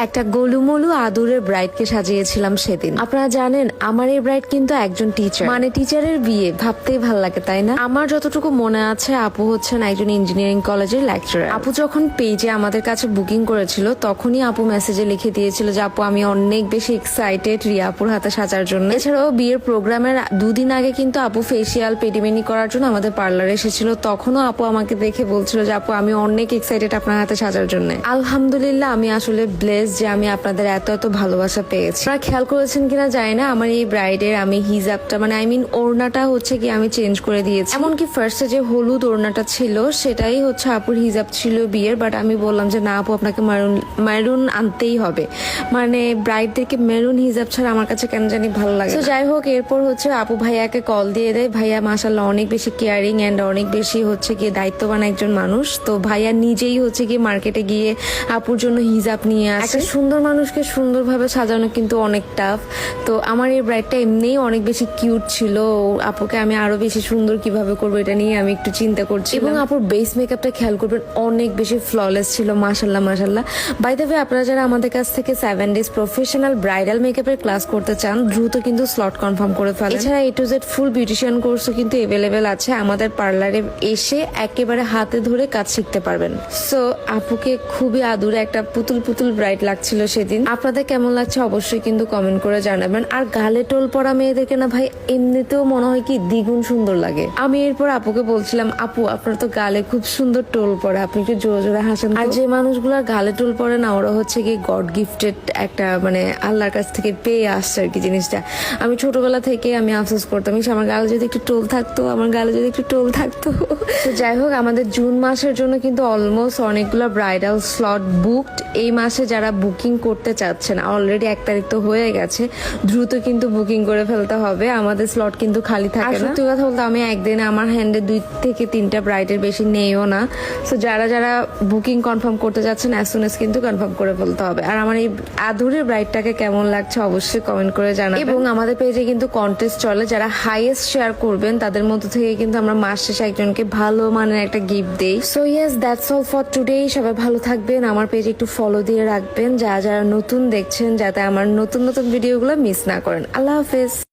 একটা গোলুমলু আদুরের ব্রাইডকে সাজিয়েছিলাম সেদিন। আপনারা জানেন আমার এই ব্রাইড কিন্তু একজন টিচার, মানে টিচারের বিয়ে, ভাবতেই ভাল লাগে তাই না? আমার যতটুকু মনে আছে আপু হচ্ছেন একজন ইঞ্জিনিয়ারিং কলেজের লেকচারার। আপু যখন পেজে আমাদের কাছে বুকিং করেছিল তখনই আপু মেসেজে লিখে দিয়েছিল যে আপু আমি অনেক বেশি এক্সাইটেড রিয়াপুর হাতে সাজার জন্য। এছাড়াও বিয়ের প্রোগ্রামের দুদিন আগে কিন্তু আপু ফেসিয়াল পেডিমেনি করার জন্য আমাদের পার্লারে এসেছিল, তখনও আপু আমাকে দেখে বলছিল যে আপু আমি অনেক এক্সাইটেড আপনার হাতে সাজার জন্য। আলহামদুলিল্লাহ আমি আসলে ব্লেস যে আমি আপনাদের এত এত ভালোবাসা পেয়েছি। আপনারা খেয়াল করেছেন কিনা জানি না, আমার এই ব্রাইডের আমি হিজাবটা মানে ওড়নাটা হচ্ছে কি আমি চেঞ্জ করে দিয়েছি। এমনকি ফার্স্টে যে হলুদ ওড়নাটা ছিল সেটাই হচ্ছে আপুর হিজাব ছিল বিয়ের, বাট আমি বললাম যে না আপু আপনাকে মেরুন আনতেই হবে, মানে ব্রাইডদেরকে মেরুন হিজাব ছাড়া আমার কাছে কেন জানি ভালো লাগে। তো যাই হোক, এরপর হচ্ছে আপু ভাইয়াকে কল দিয়ে দেয়। ভাইয়া মাশাআল্লাহ অনেক বেশি কেয়ারিং এন্ড অনেক বেশি হচ্ছে গিয়ে দায়িত্ববান একজন মানুষ। তো ভাইয়া নিজেই হচ্ছে গিয়ে মার্কেটে গিয়ে আপুর জন্য হিজাব নিয়ে আসে। একটা সুন্দর মানুষকে সুন্দরভাবে সাজানো কিন্তু অনেক টাফ। তো আমার এই ব্রাইডটা এমনিই অনেক বেশি কিউট ছিল, আপুকে আমি আরো বেশি সুন্দর কিভাবে করবো এটা নিয়ে আমি একটু চিন্তা করছি। এবং আপুর বেস মেকআপটা খেয়াল করবেন অনেক বেশি ফ্ললেস ছিল, মাশাআল্লাহ মাশাআল্লাহ। বাই দ্য ওয়ে, আপনারা যারা আমাদের কাছ থেকে 7 days প্রফেশনাল ব্রাইডাল মেকআপের ক্লাস করতে চান দ্রুত কিন্তু স্লট কনফার্ম করে ফেলেন। এছাড়া A to Z full beautician কোর্সও কিন্তু এভেলেবেল আছে, আমাদের পার্লারে এসে একেবারে হাতে ধরে কাজ শিখতে পারবেন। সো আপুকে খুবই আদুরে একটা পুতুল পুতুল ব্রাইড লাগছিল সেদিন। আপনাদের কেমন লাগছে অবশ্যই কিন্তু কমেন্ট করে জানাবেন। আর গালে টোল পরা মেয়েদেরকে না ভাই এমনিতেও মনে হয় কি দ্বিগুণ সুন্দর লাগে। আমি এরপর আপুকে বলছিলাম আপু আপনার তো গালে খুব সুন্দর টোল পড়ে, আপনি একটু জোরে জোরে হাসেন। আর যে মানুষগুলোর গালে টোল পড়ে না ওরা হচ্ছে কি গড গিফটেড একটা মানে আল্লাহর কাছ থেকে পেয়ে আসছে আর কি জিনিসটা। আমি ছোটবেলা থেকে আমি আফসোস করতাম আমার গালে যদি একটু টোল থাকতো, আমার গালে যদি একটু টোল থাকতো। তো যাই হোক, আমাদের জুন মাসের জন্য কিন্তু অলমোস্ট অনেকগুলো ব্রাইডাল স্লট বুকড। এই মাসে যারা বুকিং করতে চাচ্ছেন অলরেডি 1 তারিখ তো হয়ে গেছে, দ্রুত কিন্তু বুকিং করে ফেলতে হবে, আমাদের স্লট কিন্তু খালি থাকে না। সত্যি কথা বলতে আমি একদিনে আমার হ্যান্ডে 2 থেকে 3টা ব্রাইডের বেশি নেইও না। তো যারা যারা বুকিং কনফার্ম করতে যাচ্ছেন অ্যাজ সুন অ্যাজ কিন্তু কনফার্ম করে ফেলতে হবে। আর আমার এই আদুরের ব্রাইডটাকে কেমন লাগছে অবশ্যই কমেন্ট করে জানাবেন। এবং আমাদের পেজে কিন্তু কন্টেস্ট চলে, যারা হাইয়েস্ট শেয়ার করবেন তাদের মধ্যে থেকে কিন্তু আমরা মাস শেষে একজনকে ভালো মানের একটা গিফট দেই। So yes, that's all for today. সবাই ভালো থাকবেন, আমার পেজে একটু ফলো দিয়ে রাখবেন যারা যারা নতুন দেখছেন, যাতে আমার নতুন নতুন ভিডিওগুলো মিস না করেন। আল্লাহ হাফেজ।